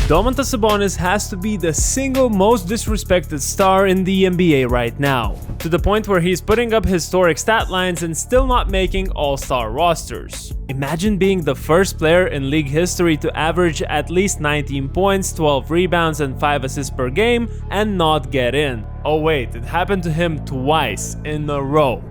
Domantas Sabonis has to be the single most disrespected star in the NBA right now, to the point where he's putting up historic stat lines and still not making all-star rosters. Imagine being the first player in league history to average at least 19 points, 12 rebounds, and 5 assists per game and not get in. Oh wait, it happened to him twice in a row.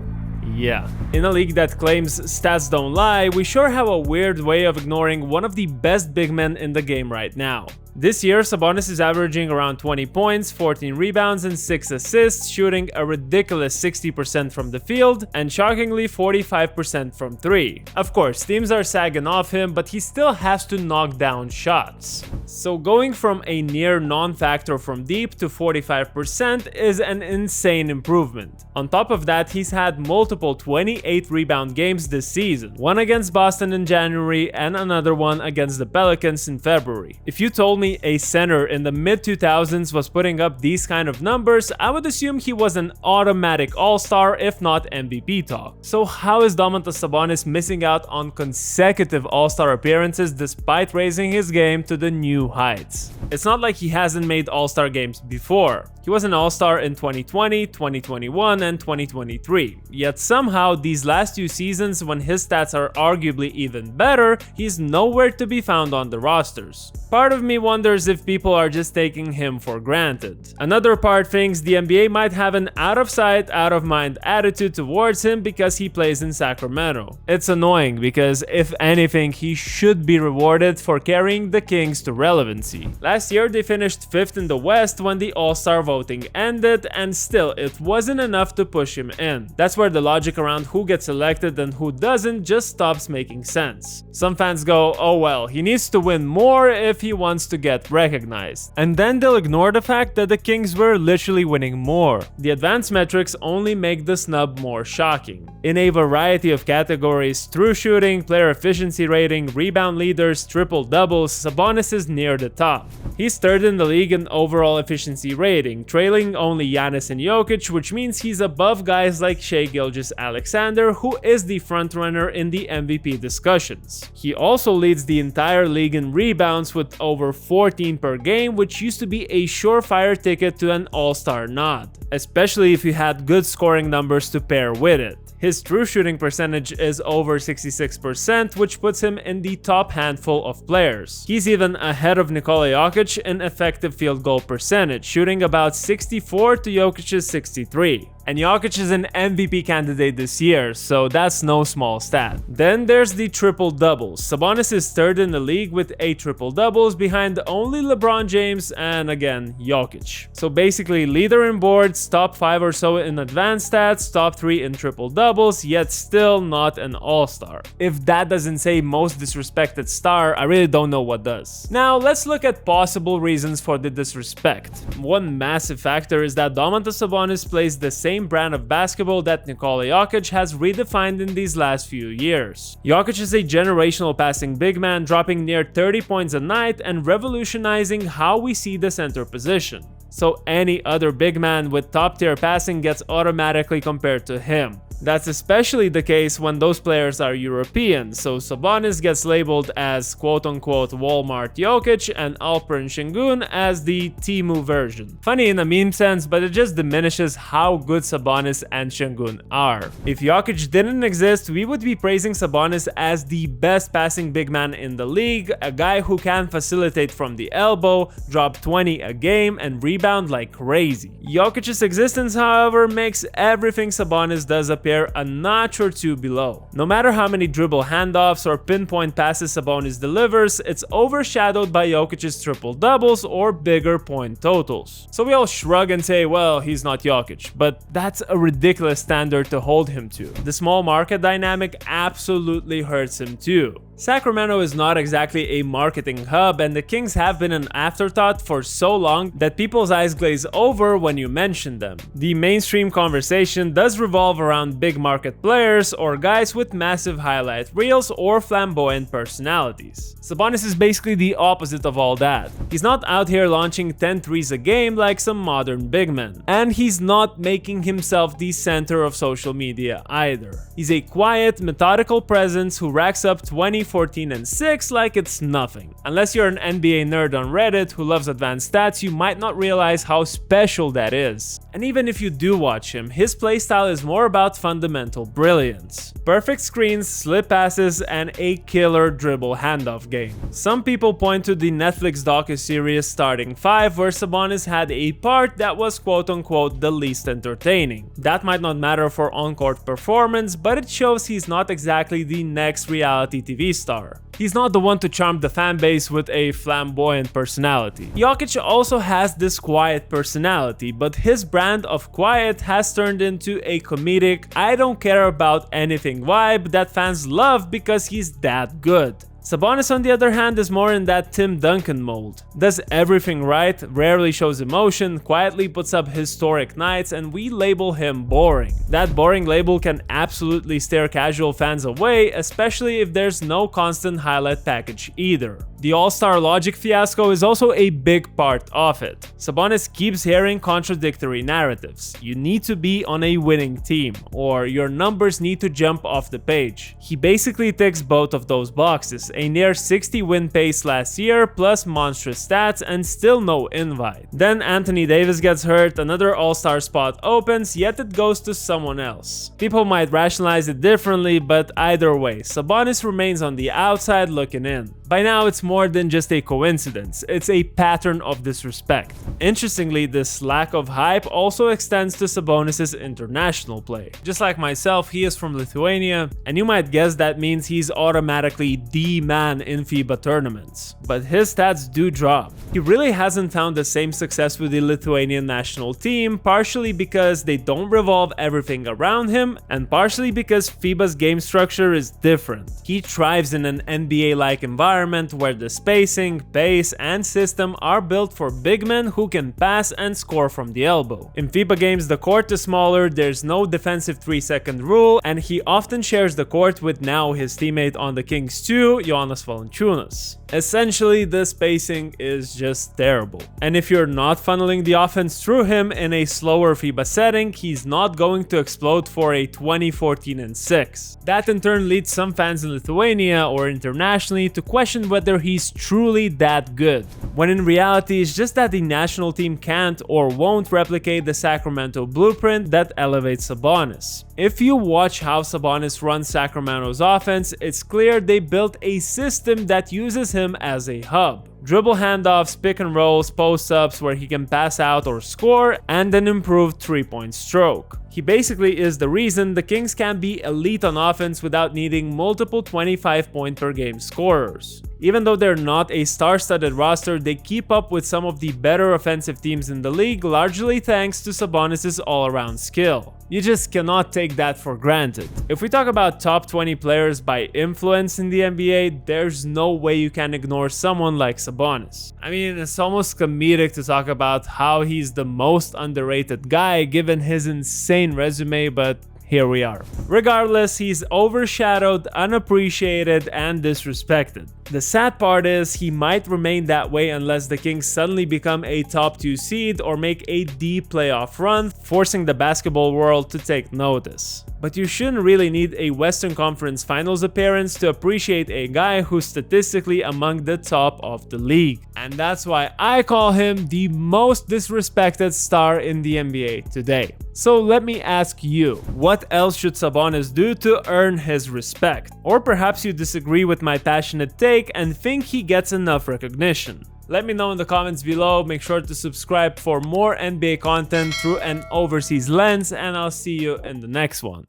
Yeah. In a league that claims stats don't lie, we sure have a weird way of ignoring one of the best big men in the game right now. This year, Sabonis is averaging around 20 points, 14 rebounds, and 6 assists, shooting a ridiculous 60% from the field, and shockingly 45% from 3. Of course, teams are sagging off him, but he still has to knock down shots. So going from a near non-factor from deep to 45% is an insane improvement. On top of that, he's had multiple 28 rebound games this season, one against Boston in January and another one against the Pelicans in February. If you told me a center in the mid-2000s was putting up these kind of numbers, I would assume he was an automatic all-star if not MVP talk. So how is Domantas Sabonis missing out on consecutive all-star appearances despite raising his game to the new heights? It's not like he hasn't made all-star games before. He was an all-star in 2020, 2021, and 2023. Yet somehow, these last 2 seasons, when his stats are arguably even better, he's nowhere to be found on the rosters. Part of me wonders if people are just taking him for granted. Another part thinks the NBA might have an out-of-sight, out-of-mind attitude towards him because he plays in Sacramento. It's annoying because, if anything, he should be rewarded for carrying the Kings to relevancy. Last year, they finished 5th in the West when the All-Star voting ended, and still it wasn't enough to push him in. That's where the logic around who gets elected and who doesn't just stops making sense. Some fans go, oh well, he needs to win more if he wants to get recognized. And then they'll ignore the fact that the Kings were literally winning more. The advanced metrics only make the snub more shocking. In a variety of categories, true shooting, player efficiency rating, rebound leaders, triple-doubles, Sabonis is near the top. He's 3rd in the league in overall efficiency rating, trailing only Giannis and Jokic, which means he's above guys like Shai Gilgeous-Alexander, who is the frontrunner in the MVP discussions. He also leads the entire league in rebounds with over 14 per game, which used to be a surefire ticket to an all-star nod, especially if you had good scoring numbers to pair with it. His true shooting percentage is over 66%, which puts him in the top handful of players. He's even ahead of Nikola Jokic in effective field goal percentage, shooting about 64 to Jokic's 63. And Jokic is an MVP candidate this year, so that's no small stat. Then there's the triple-doubles. Sabonis is 3rd in the league with 8 triple-doubles behind only LeBron James and, again, Jokic. So basically, leader in boards, top 5 or so in advanced stats, top 3 in triple-doubles, yet still not an all-star. If that doesn't say most disrespected star, I really don't know what does. Now, let's look at possible reasons for the disrespect. One massive factor is that Domantas Sabonis plays the same brand of basketball that Nikola Jokic has redefined in these last few years. Jokic is a generational passing big man, dropping near 30 points a night and revolutionizing how we see the center position. So any other big man with top-tier passing gets automatically compared to him. That's especially the case when those players are European, so Sabonis gets labeled as quote-unquote Walmart Jokic and Alperen Şengün as the Temu version. Funny in a meme sense, but it just diminishes how good Sabonis and Şengün are. If Jokic didn't exist, we would be praising Sabonis as the best passing big man in the league, a guy who can facilitate from the elbow, drop 20 a game, and rebound like crazy. Jokic's existence, however, makes everything Sabonis does appear a notch or 2 below. No matter how many dribble handoffs or pinpoint passes Sabonis delivers, it's overshadowed by Jokic's triple-doubles or bigger point totals. So we all shrug and say, well, he's not Jokic, but that's a ridiculous standard to hold him to. The small market dynamic absolutely hurts him too. Sacramento is not exactly a marketing hub, and the Kings have been an afterthought for so long that people's eyes glaze over when you mention them. The mainstream conversation does revolve around big market players or guys with massive highlight reels or flamboyant personalities. Sabonis is basically the opposite of all that. He's not out here launching 10 threes a game like some modern big men. And he's not making himself the center of social media either. He's a quiet, methodical presence who racks up 20, 2014-6 like it's nothing. Unless you're an NBA nerd on Reddit who loves advanced stats, you might not realize how special that is. And even if you do watch him, his playstyle is more about fundamental brilliance. Perfect screens, slip passes, and a killer dribble handoff game. Some people point to the Netflix docu-series Starting 5, where Sabonis had a part that was quote-unquote the least entertaining. That might not matter for on-court performance, but it shows he's not exactly the next reality TV star. He's not the one to charm the fanbase with a flamboyant personality. Jokic also has this quiet personality, but his brand of quiet has turned into a comedic, I don't care about anything vibe that fans love because he's that good. Sabonis, on the other hand, is more in that Tim Duncan mold. Does everything right, rarely shows emotion, quietly puts up historic nights, and we label him boring. That boring label can absolutely steer casual fans away, especially if there's no constant highlight package either. The All-Star Logic fiasco is also a big part of it. Sabonis keeps hearing contradictory narratives. You need to be on a winning team, or your numbers need to jump off the page. He basically ticks both of those boxes, a near 60 win pace last year, plus monstrous stats, and still no invite. Then Anthony Davis gets hurt, another All-Star spot opens, yet it goes to someone else. People might rationalize it differently, but either way, Sabonis remains on the outside looking in. By now, it's more than just a coincidence, it's a pattern of disrespect. Interestingly, this lack of hype also extends to Sabonis' international play. Just like myself, he is from Lithuania, and you might guess that means he's automatically the man in FIBA tournaments. But his stats do drop. He really hasn't found the same success with the Lithuanian national team, partially because they don't revolve everything around him, and partially because FIBA's game structure is different. He thrives in an NBA-like environment where the spacing, pace, and system are built for big men who can pass and score from the elbow. In FIBA games, the court is smaller, there's no defensive 3-second rule, and he often shares the court with now his teammate on the Kings too, Jonas Valanciunas. Essentially, the spacing is just terrible. And if you're not funneling the offense through him in a slower FIBA setting, he's not going to explode for a 2014-6. That in turn leads some fans in Lithuania or internationally to question whether he's truly that good, when in reality it's just that the national team can't or won't replicate the Sacramento blueprint that elevates Sabonis. If you watch how Sabonis runs Sacramento's offense, it's clear they built a system that uses him as a hub. Dribble handoffs, pick and rolls, post-ups where he can pass out or score, and an improved 3-point stroke. He basically is the reason the Kings can be elite on offense without needing multiple 25-point-per-game scorers. Even though they're not a star-studded roster, they keep up with some of the better offensive teams in the league, largely thanks to Sabonis' all-around skill. You just cannot take that for granted. If we talk about top 20 players by influence in the NBA, there's no way you can ignore someone like Sabonis. I mean, it's almost comedic to talk about how he's the most underrated guy given his insane resume, but here we are. Regardless, he's overshadowed, unappreciated, and disrespected. The sad part is he might remain that way unless the Kings suddenly become a top 2 seed or make a deep playoff run, forcing the basketball world to take notice. But you shouldn't really need a Western Conference Finals appearance to appreciate a guy who's statistically among the top of the league. And that's why I call him the most disrespected star in the NBA today. So let me ask you, what else should Sabonis do to earn his respect? Or perhaps you disagree with my passionate take and think he gets enough recognition. Let me know in the comments below. Make sure to subscribe for more NBA content through an overseas lens, and I'll see you in the next one.